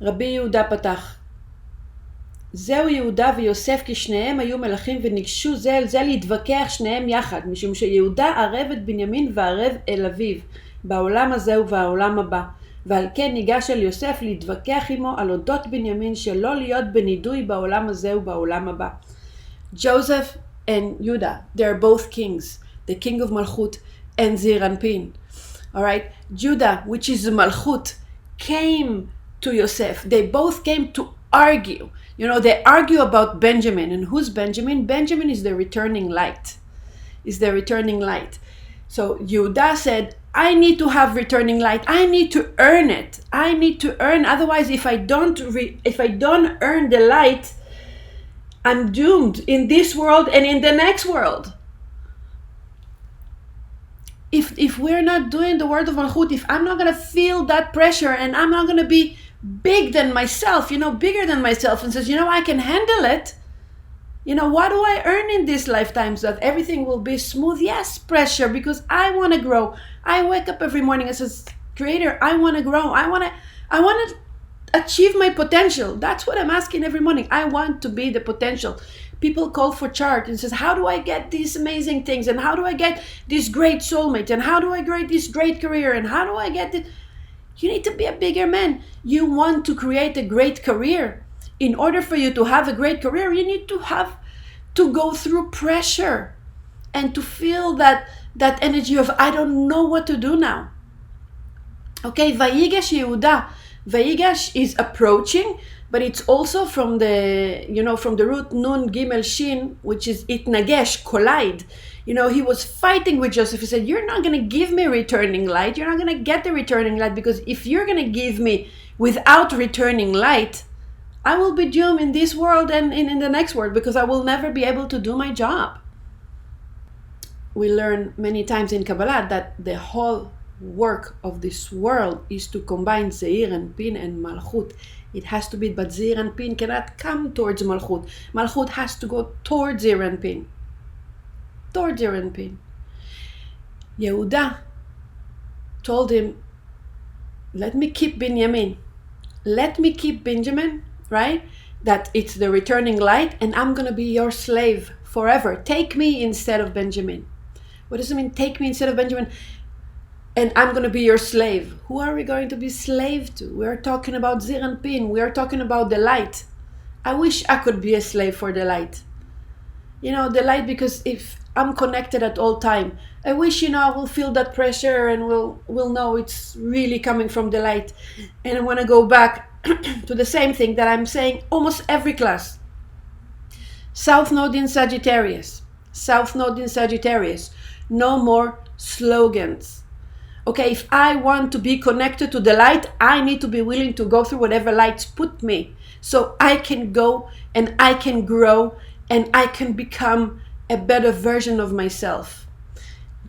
רבי יהודה פתח. זהו יהודה ויוסף כי שניהם היו מלכים וניגשו זה אל זה להתווכח שניהם יחד, משום שיהודה ערב את בנימין וערב אל אביו, בעולם הזה ובעולם הבא. ועל כן ניגש אל יוסף להתווכח עמו על אודות בנימין שלא להיות בנידוי בעולם הזה ובעולם הבא. Joseph and Judah, they're both kings, the king of Malchut and Zir Anpin. Alright, Judah, which is Malchut, came to Yosef. They both came to argue. You know, they argue about Benjamin. And who's Benjamin? Benjamin is the returning light. Is the returning light. So Yehuda said, I need to have returning light. I need to earn it. I need to earn. Otherwise, if I don't earn the light, I'm doomed in this world and in the next world. If we're not doing the word of Malchut, if I'm not going to feel that pressure and I'm not going to be big than myself, bigger than myself, and says, I can handle it. What do I earn in this lifetime so that everything will be smooth? Yes, pressure, because I want to grow. I wake up every morning and says, Creator, I want to grow. I want to achieve my potential. That's what I'm asking every morning. I want to be the potential. People call for chart and says, how do I get these amazing things? And how do I get this great soulmate? And how do I get this great career? And how do I get it? You need to be a bigger man. You want to create a great career. In order for you to have a great career, you need to have to go through pressure and to feel that energy of, I don't know what to do now. Okay, Vayigash Yehuda. Vayigash is approaching, but it's also from the root Nun Gimel Shin, which is itnagesh, collide. He was fighting with Joseph. He said, you're not going to give me returning light. You're not going to get the returning light, because if you're going to give me without returning light, I will be doomed in this world and in the next world, because I will never be able to do my job. We learn many times in Kabbalah that the whole work of this world is to combine Zeir and Pin and Malchut. It has to be, but Zeir and Pin cannot come towards Malchut. Malchut has to go towards Zeir and Pin. Towards Zeir and Pin. Yehuda told him, let me keep Binyamin. Let me keep Benjamin, right? That it's the returning light, and I'm going to be your slave forever. Take me instead of Benjamin. What does it mean, take me instead of Benjamin? And I'm going to be your slave. Who are we going to be slave to? We're talking about Zeir and Pin. We are talking about the light. I wish I could be a slave for the light. The light, because if I'm connected at all time, I wish, I will feel that pressure and will know it's really coming from the light. And I want to go back to the same thing that I'm saying almost every class. South Node in Sagittarius. South Node in Sagittarius. No more slogans. Okay, if I want to be connected to the light, I need to be willing to go through whatever lights put me, so I can go and I can grow and I can become a better version of myself.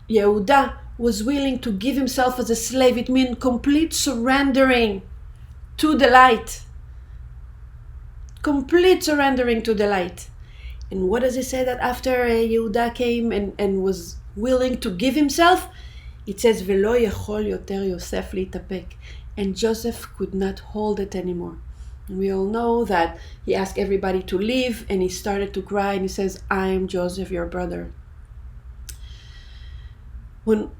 Yehuda was willing to give himself as a slave. It means complete surrendering to the light. Complete surrendering to the light. And what does he say that after Yehuda came and was willing to give himself? It says, Velo yechol yoter Yosef litapek. And Joseph could not hold it anymore. And we all know that he asked everybody to leave and he started to cry and he says, I am Joseph, your brother. When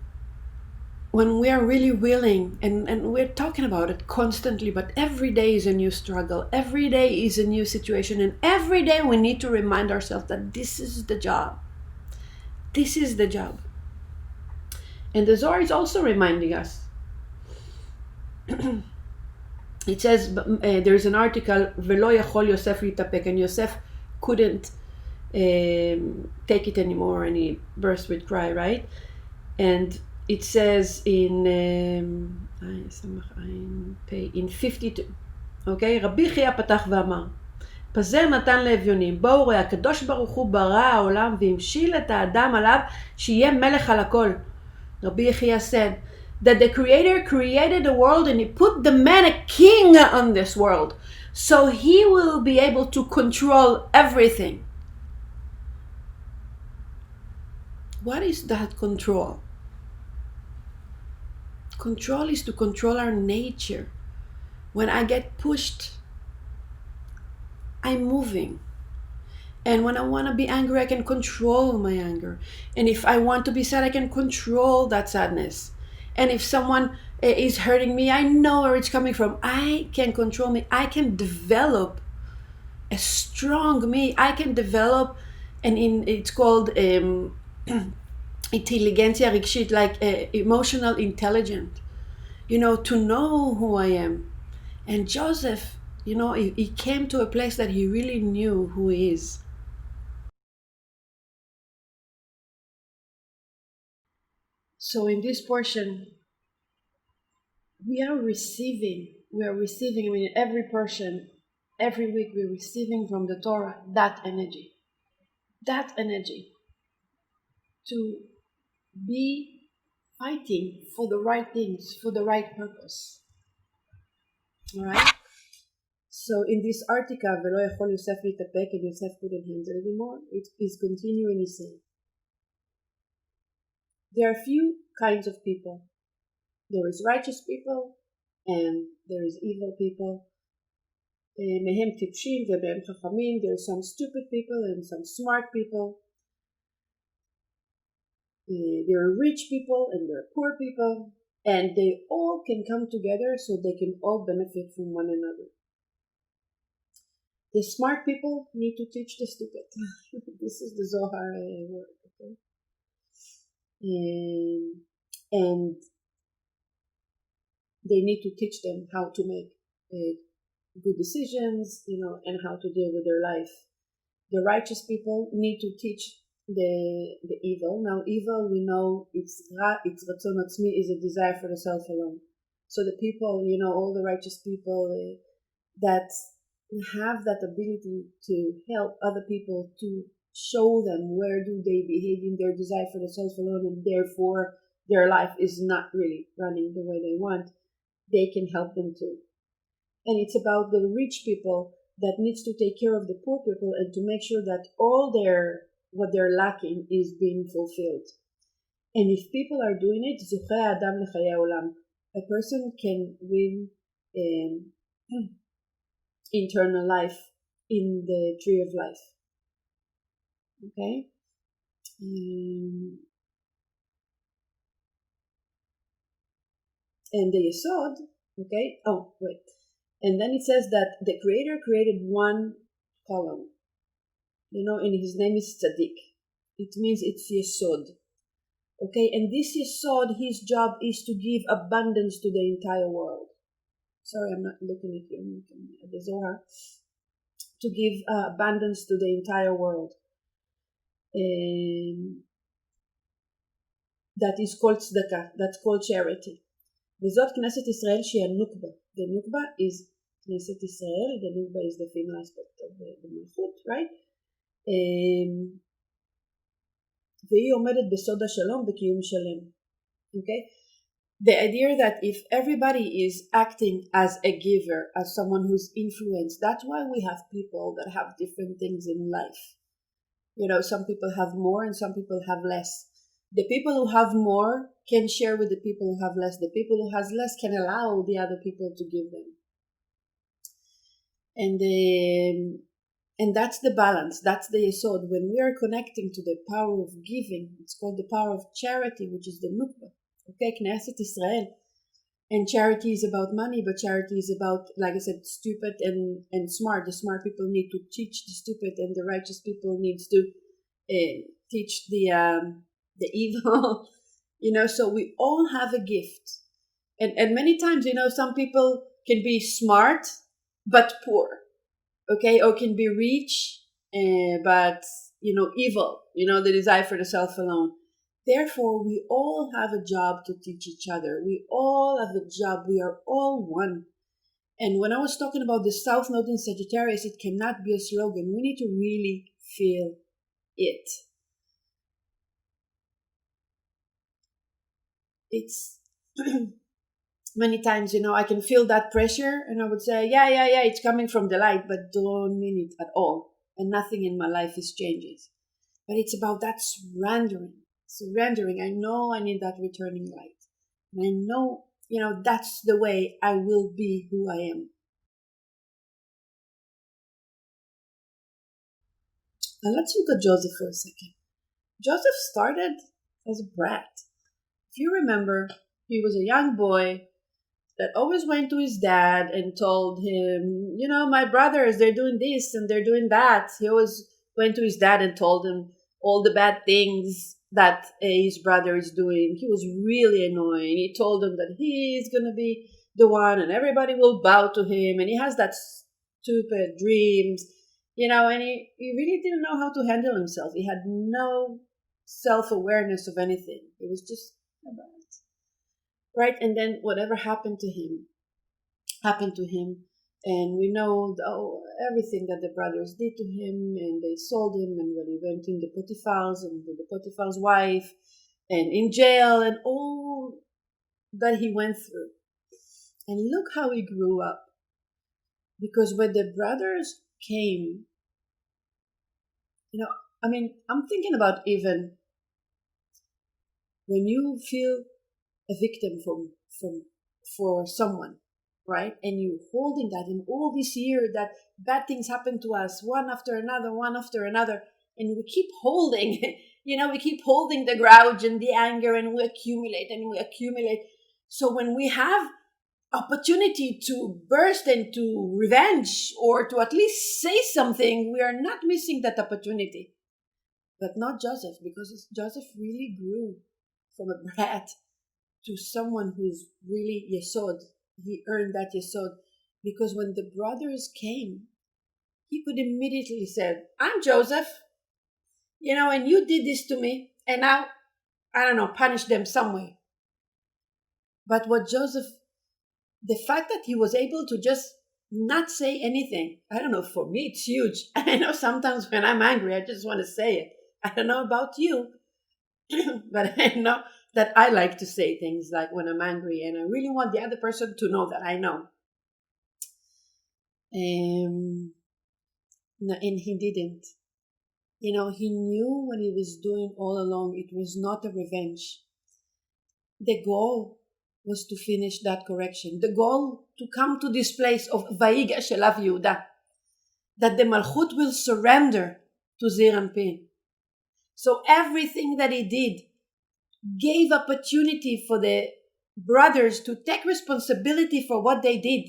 we are really willing, and we're talking about it constantly, but every day is a new struggle. Every day is a new situation. And every day we need to remind ourselves that this is the job. This is the job. And the Zohar is also reminding us. It says, there's an article, Velo yachol Yosef litapek, and Yosef couldn't take it anymore, and he burst with cry, right? And it says in 52, okay, רבי חייא פתח ואמר, פזר נתן לאביונים, בואו ראה, הקדוש ברוך הוא ברא העולם והמשיל את האדם עליו שיהיה מלך על הכל. Rabbi Yechia said that the Creator created the world and he put the man a king on this world, so he will be able to control everything. What is that control? Control is to control our nature. When I get pushed, I'm moving. And when I want to be angry, I can control my anger. And if I want to be sad, I can control that sadness. And if someone is hurting me, I know where it's coming from. I can control me. I can develop a strong me. I can develop, and it's called intelligencia רגשית, like emotional intelligence. To know who I am. And Joseph, he came to a place that he really knew who he is. So in this portion, we are receiving, I mean, every person, every week we're receiving from the Torah that energy to be fighting for the right things, for the right purpose. All right? So in this article, ולא יכול יוסף להתאפק, and Yosef couldn't handle it anymore, it is continuing, he saying, there are few kinds of people. There is righteous people, and there is evil people. מהם טיפשים ומהם חכמים. There are some stupid people and some smart people. There are rich people and there are poor people. And they all can come together so they can all benefit from one another. The smart people need to teach the stupid. This is the Zohar word, okay? And they need to teach them how to make good decisions, and how to deal with their life. The righteous people need to teach the evil. Now, evil, we know it's ratzon atzmi, is a desire for the self alone. So the people, all the righteous people that have that ability to help other people, to show them where do they behave in their desire for the self alone, and therefore their life is not really running the way they want, they can help them too. And it's about the rich people that needs to take care of the poor people and to make sure that all what they're lacking is being fulfilled. And if people are doing it, זוכה האדם לחיי העולם. A person can win eternal life in the tree of life. Okay? And the Yesod, okay? Oh, wait. And then it says that the Creator created one column, and his name is Tzaddik. It means it's Yesod. Okay, and this Yesod, his job is to give abundance to the entire world. Sorry, I'm not looking at you, I'm looking at the Zohar. To give abundance to the entire world. That is called tzedakah, that's called charity. וזאת כנסת ישראל שהיא הנוקבה. The nukba is כנסת ישראל, the nukba is the female aspect of the מלכות, right? והיא עומדת בסוד השלום בקיום שלם. Okay? The idea that if everybody is acting as a giver, as someone who's influenced, that's why we have people that have different things in life. Some people have more and some people have less. The people who have more can share with the people who have less. The people who has less can allow the other people to give them. And that's the balance. That's the yesod. When we are connecting to the power of giving, it's called the power of charity, which is the nukba. Okay, Knesset Israel. And charity is about money, but charity is about, like I said, stupid and smart. The smart people need to teach the stupid, and the righteous people needs to teach the evil. So we all have a gift. And many times, some people can be smart, but poor. Okay, or can be rich, but, evil, the desire for the self alone. Therefore, we all have a job to teach each other. We all have a job. We are all one. And when I was talking about the South Node in Sagittarius, it cannot be a slogan. We need to really feel it. It's many times, I can feel that pressure and I would say, yeah, it's coming from the light, but don't mean it at all. And nothing in my life is changes. But it's about that surrendering. I know I need that returning light. And I know that's the way I will be who I am. And let's look at Joseph for a second. Joseph started as a brat. If you remember, he was a young boy that always went to his dad and told him, my brothers, they're doing this and they're doing that. He always went to his dad and told him all the bad things that his brother is doing. He was really annoying. He told him that he's going to be the one and everybody will bow to him. And he has that stupid dreams, and he really didn't know how to handle himself. He had no self-awareness of anything. It was just about right. And then whatever happened to him, and we know everything that the brothers did to him, and they sold him, and when he went in the Potiphar's and with the Potiphar's wife, and in jail, and all that he went through. And look how he grew up. Because when the brothers came, I'm thinking about even when you feel a victim for someone, right? And you holding that in all this year that bad things happen to us, one after another, and we keep holding, we keep holding the grouch and the anger, and we accumulate. So when we have opportunity to burst into revenge or to at least say something, we are not missing that opportunity. But not Joseph, because Joseph really grew from a brat to someone who's really yesod. He earned that yesod, because when the brothers came, he could immediately say, I'm Joseph, and you did this to me, and now, I don't know, punish them some way. But the fact that he was able to just not say anything, I don't know, for me it's huge. I know sometimes when I'm angry, I just want to say it. I don't know about you, but I know that I like to say things like when I'm angry, and I really want the other person to know that I know. And he didn't. He knew what he was doing all along. It was not a revenge. The goal was to finish that correction. The goal to come to this place of Vayigash elav Yehuda, that the Malchut will surrender to Zeir Anpin. So everything that he did gave opportunity for the brothers to take responsibility for what they did.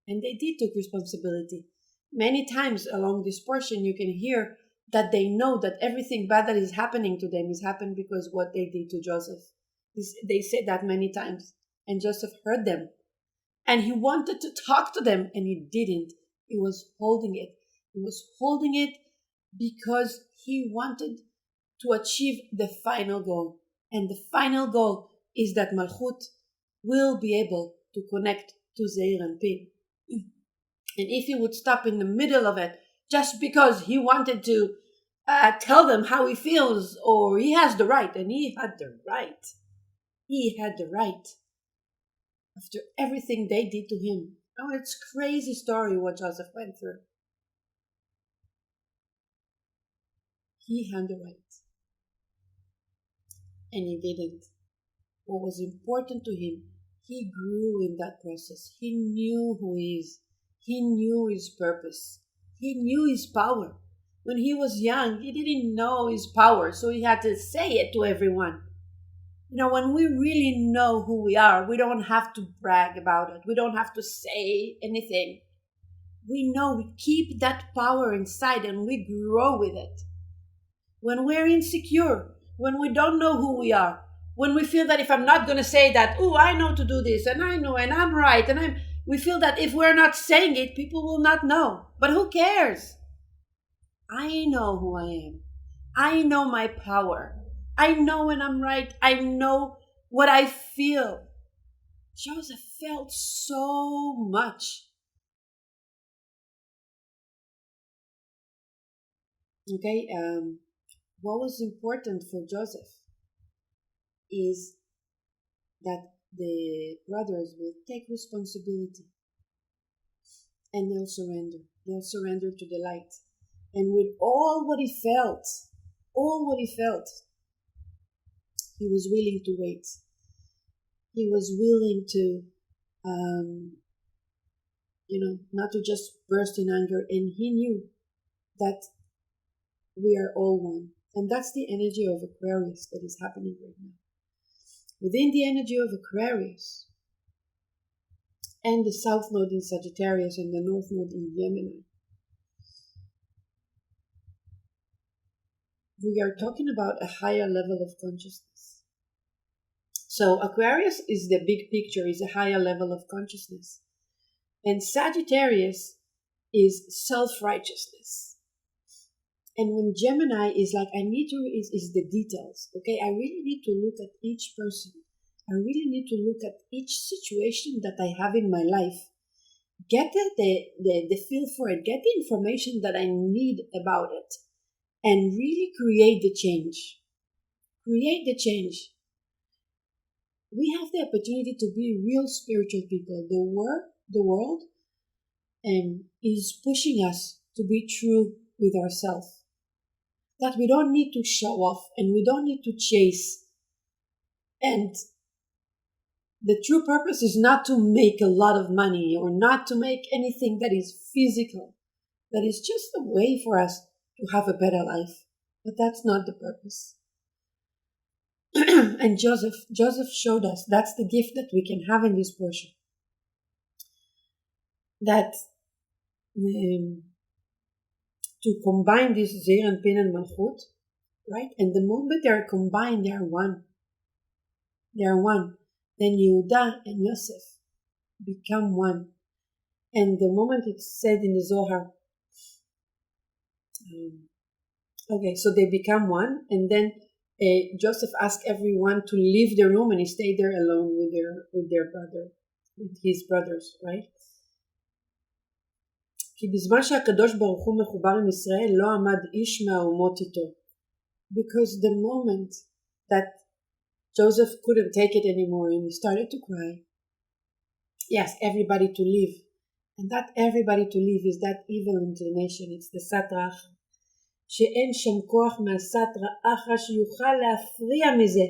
And they did take responsibility. Many times along this portion, you can hear that they know that everything bad that is happening to them is happening because what they did to Joseph. They said that many times. And Joseph heard them. And he wanted to talk to them, and he didn't. He was holding it. He was holding it because he wanted to achieve the final goal. And the final goal is that Malchut will be able to connect to Zeir Anpin. And if he would stop in the middle of it, just because he wanted to tell them how he feels, or he has the right, and he had the right. He had the right. After everything they did to him. Oh, it's crazy story what Joseph went through. He had the right. And he didn't. What was important to him, he grew in that process. He knew who he is. He knew his purpose. He knew his power. When he was young, he didn't know his power, so he had to say it to everyone. When we really know who we are, we don't have to brag about it. We don't have to say anything. We know we keep that power inside and we grow with it. When we're insecure, when we don't know who we are, when we feel that if I'm not going to say that, I know to do this, and I know, and I'm right, we feel that if we're not saying it, people will not know. But who cares? I know who I am. I know my power. I know when I'm right. I know what I feel. Joseph felt so much. Okay, what was important for Joseph is that the brothers will take responsibility and they'll surrender. They'll surrender to the light. And with all what he felt, he was willing to wait. He was willing to, not to just burst in anger. And he knew that we are all one. And that's the energy of Aquarius that is happening right now. Within the energy of Aquarius and the South Node in Sagittarius and the North Node in Gemini, we are talking about a higher level of consciousness. So Aquarius is the big picture, is a higher level of consciousness. And Sagittarius is self-righteousness. And when Gemini is like, is the details. Okay, I really need to look at each person. I really need to look at each situation that I have in my life. Get the feel for it. Get the information that I need about it. And really create the change. Create the change. We have the opportunity to be real spiritual people. The world is pushing us to be true with ourselves. That we don't need to show off and we don't need to chase. And the true purpose is not to make a lot of money or not to make anything that is physical. That is just a way for us to have a better life. But that's not the purpose. And Joseph showed us that's the gift that we can have in this portion. That to combine this Zeir and Pin and Malchut, right? And the moment they are combined, they are one. They are one. Then Yehuda and Yosef become one. And the moment it's said in the Zohar, so they become one, and then Joseph asked everyone to leave the room, and he stayed there alone with his brothers, right? כי בזמן שהקדוש ברוך הוא מחובר עם ישראל לא עמד איש מהאומות איתו. Because the moment that Joseph couldn't take it anymore and he started to cry, he asked everybody to leave. And that everybody to leave is that evil inclination. It's the סטרא אחרא. שאין שם כוח מהסטרא אחרא שיוכל להפריע מזה.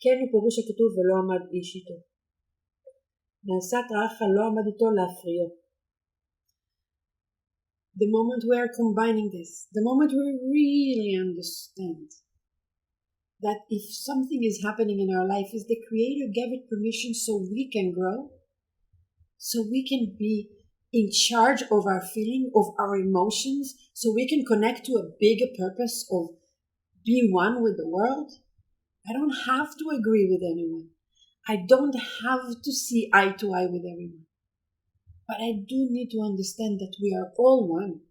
כן הוא פירוש הכתוב ולא עמד איש איתו. מהסטרא אחרא לא עמד איתו להפריעו. The moment we are combining this, the moment we really understand that if something is happening in our life, is the Creator gave it permission so we can grow, so we can be in charge of our feeling, of our emotions, so we can connect to a bigger purpose of be one with the world. I don't have to agree with anyone. I don't have to see eye to eye with everyone. But I do need to understand that we are all one.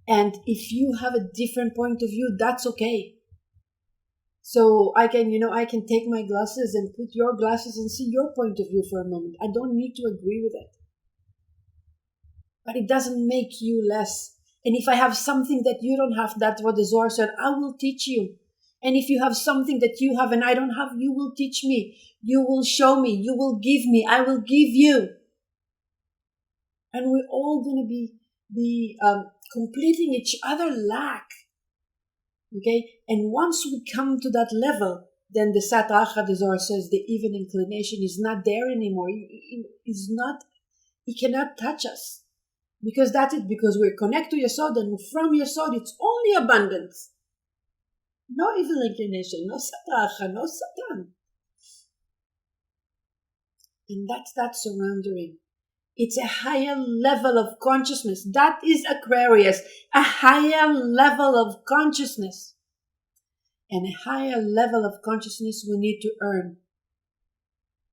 And if you have a different point of view, that's okay. So I can take my glasses and put your glasses and see your point of view for a moment. I don't need to agree with it. But it doesn't make you less. And if I have something that you don't have, that's what the Zohar said, I will teach you. And if you have something that you have and I don't have, you will teach me. You will show me. You will give me. I will give you. And we're all going to be completing each other lack. Okay? And once we come to that level, then the Satra Achra, the Zohar says, the evil inclination is not there anymore. It cannot touch us. Because that's it. Because we're connected to Yesod, and from Yesod, it's only abundance. No evil inclination, no Satra Achra, no Satan. And that's that surrendering. It's a higher level of consciousness. That is Aquarius, a higher level of consciousness. And a higher level of consciousness we need to earn.